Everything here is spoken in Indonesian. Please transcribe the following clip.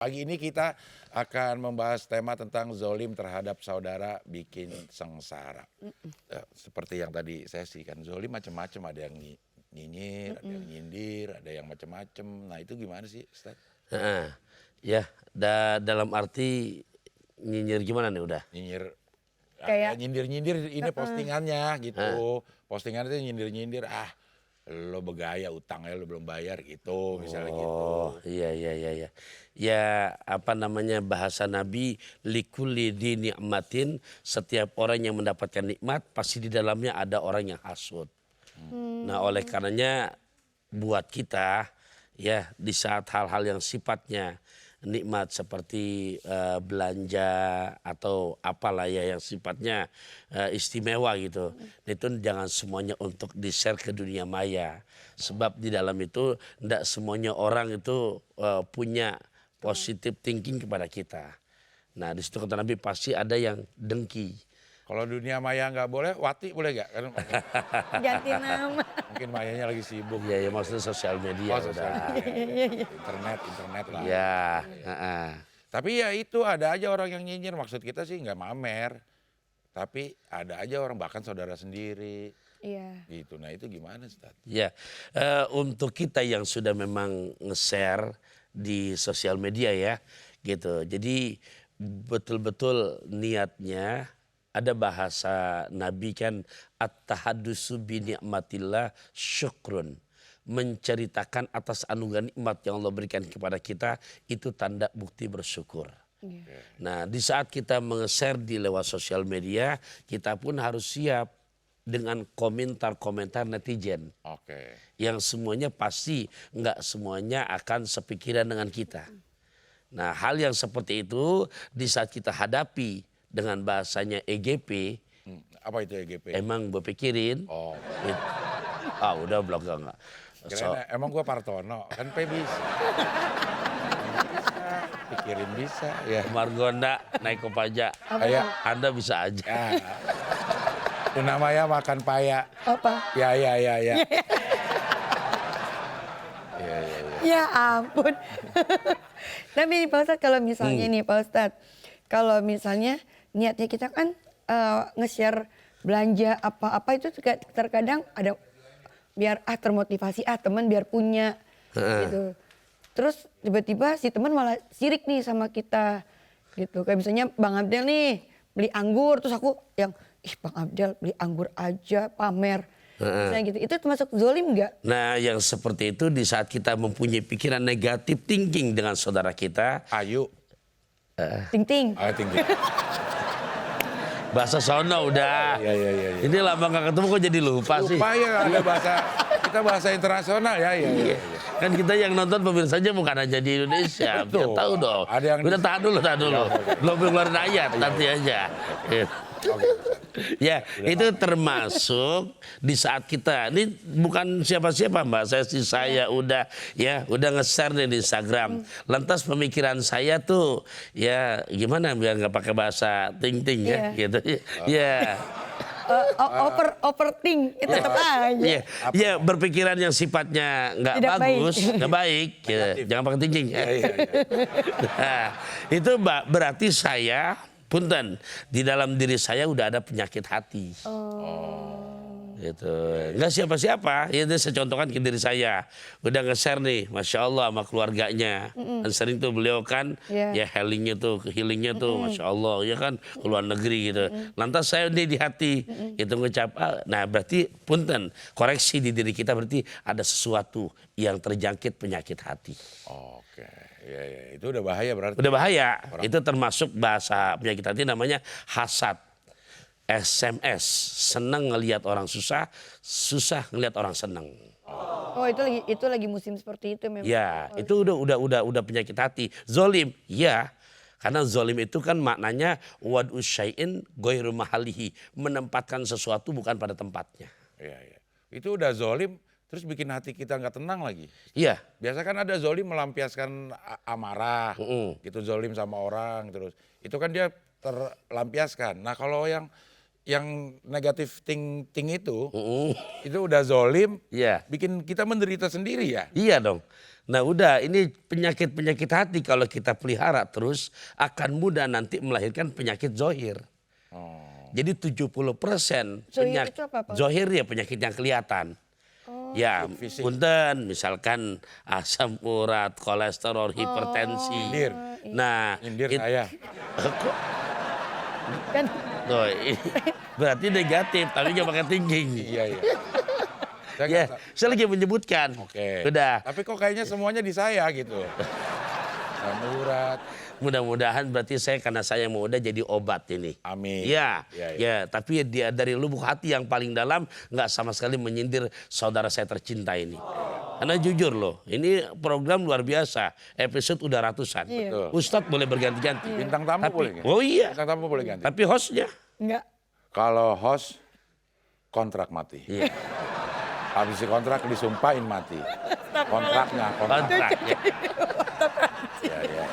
Pagi ini kita akan membahas tema tentang zolim terhadap saudara bikin sengsara. Seperti yang tadi saya sih kan zolim macam-macam, ada yang nyinyir, ada yang nyindir, ada yang macam-macam. Nah itu gimana sih, Ustaz? Heeh. Ya, dalam arti nyinyir gimana nih udah? Nyinyir, Kayak nyindir-nyindir ini postingannya gitu. Postingan itu nyindir-nyindir, lo begaya utangnya lo belum bayar gitu, misalnya gitu. Oh, iya iya iya iya. Ya, apa namanya bahasa Nabi likulli di nikmatin, setiap orang yang mendapatkan nikmat pasti di dalamnya ada orang yang hasud. Nah, oleh karenanya buat kita ya di saat hal-hal yang sifatnya nikmat seperti belanja atau apalah ya yang sifatnya istimewa gitu. Itu jangan semuanya untuk di-share ke dunia maya. Sebab di dalam itu tidak semuanya orang itu punya positive thinking kepada kita. Nah, di situ kata Nabi pasti ada yang dengki. Kalau dunia maya nggak boleh, Wati boleh nggak? Kan ganti nama. mungkin mayanya lagi sibuk. Ya, ya maksudnya sosial media Sosial udah. media. Internet lah. Ya, heeh. Tapi ya itu ada aja orang yang nyinyir, maksud kita sih nggak mamer. Tapi ada aja orang bahkan saudara sendiri Iya. gitu. Nah itu gimana, Ustaz? Ya, untuk kita yang sudah memang nge-share di sosial media ya, gitu. Jadi betul-betul niatnya ada bahasa Nabi kan at-tahaddusu bi ni'matillah syukrun. Menceritakan atas anugerah nikmat yang Allah berikan kepada kita itu tanda bukti bersyukur. Nah, di saat kita nge-share di lewat sosial media, kita pun harus siap dengan komentar-komentar netizen. Oke. Yang semuanya pasti nggak semuanya akan sepikiran dengan kita. Nah, hal yang seperti itu di saat kita hadapi dengan bahasanya EGP, Apa itu EGP? emang gue pikirin. Oh, Udah belakang nggak. kirain emang gua Partono, kan P bisa. Pikirin bisa, ya. Margonda naik Kopaja. Kayak, Anda bisa aja. ya. Itu namanya makan paya. Apa? Ya. Ya. Ya ampun. Tapi Pak Ustadz kalau misalnya nih Pak Ustadz, kalau misalnya niatnya kita kan nge-share belanja apa-apa itu terkadang ada biar termotivasi teman biar punya gitu. Terus tiba-tiba si teman malah sirik nih sama kita gitu. Kayak misalnya Bang Abdel nih beli anggur terus aku yang Bang Abdel beli anggur aja pamer. Misalnya gitu. Itu termasuk zolim nggak? Nah, yang seperti itu di saat kita mempunyai pikiran negatif thinking dengan saudara kita, Ayu. Ting-ting. Tinggi. bahasa sono udah. Iya. Ini lama nggak ketemu kok jadi lupa sih. Lupa ya ada bahasa, kita bahasa internasional ya. Kan kita yang nonton pemirsa bukan hanya di Indonesia. Biar Betul. tahu dong. Ada yang Udah tahan dulu. Belum keluarin ayat nanti aja. Ya, itu termasuk di saat kita ini bukan siapa-siapa Mbak, saya udah nge-share nih di Instagram. Lantas pemikiran saya tuh ya gimana biar nggak pakai bahasa ting-ting ya gitu. Ya. Overthink itu tetap aja. Ya berpikiran yang sifatnya nggak Tidak bagus, baik. nggak baik, gitu. Jangan pakai tinggi. Iya. Nah, itu berarti saya, punten, di dalam diri saya udah ada penyakit hati. Gitu. Nggak siapa-siapa, itu saya contohkan ke diri saya. Udah nge-share nih, Masya Allah sama keluarganya. Dan sering tuh beliau kan, ya healingnya tuh, healingnya tuh, Masya Allah. Ya kan, ke luar negeri gitu. Lantas saya nih di hati, itu ngucap, nah berarti punten, koreksi di diri kita berarti ada sesuatu yang terjangkit penyakit hati. Oke. Ya. Itu udah bahaya berarti. Udah bahaya, itu termasuk bahasa penyakit hati namanya hasad. SMS, senang ngelihat orang susah, susah ngelihat orang senang. Oh itu lagi musim seperti itu memang. Ya, itu udah penyakit hati. Zolim, ya. Karena zolim itu kan maknanya wad usyai'in ghairu mahalihi, menempatkan sesuatu bukan pada tempatnya. Iya. Itu udah zolim, terus bikin hati kita nggak tenang lagi. Iya. Biasa kan ada zolim melampiaskan amarah, gitu zolim sama orang terus. Itu kan dia terlampiaskan. Nah kalau yang negatif itu udah zolim, Iya. bikin kita menderita sendiri ya. Iya dong. Nah udah ini penyakit-penyakit hati kalau kita pelihara terus akan mudah nanti melahirkan penyakit zohir. Oh. Jadi 70% Zohir itu apa, Pak? zohir ya penyakit yang kelihatan. Ya, Fisik. punten misalkan asam urat, kolesterol, hipertensi. Nyindir. Nah, Nyindir it- saya. kok Kan tuh, berarti negatif tapi jangan pakai tinggi. Iya, iya. Saya Ya, nggak saya lagi menyebutkan. Oke. Udah. Tapi kok kayaknya semuanya di saya gitu. Samurat. Mudah-mudahan berarti saya karena saya mau udah jadi obat ini. Amin. Ya, Ya, ya. ya. Tapi dia dari lubuk hati yang paling dalam nggak sama sekali menyindir saudara saya tercinta ini. Karena jujur loh, ini program luar biasa. Episode udah ratusan. Iya. Betul. Ustadz boleh berganti-ganti. Bintang tamu Tapi, boleh nggak? oh iya. Bintang tamu boleh ganti. Tapi hostnya. enggak. Kalau host kontrak mati. Iya. Habis kontrak disumpahin mati. Kontraknya, kontrak. Kontrak. Ya. Ya, ya.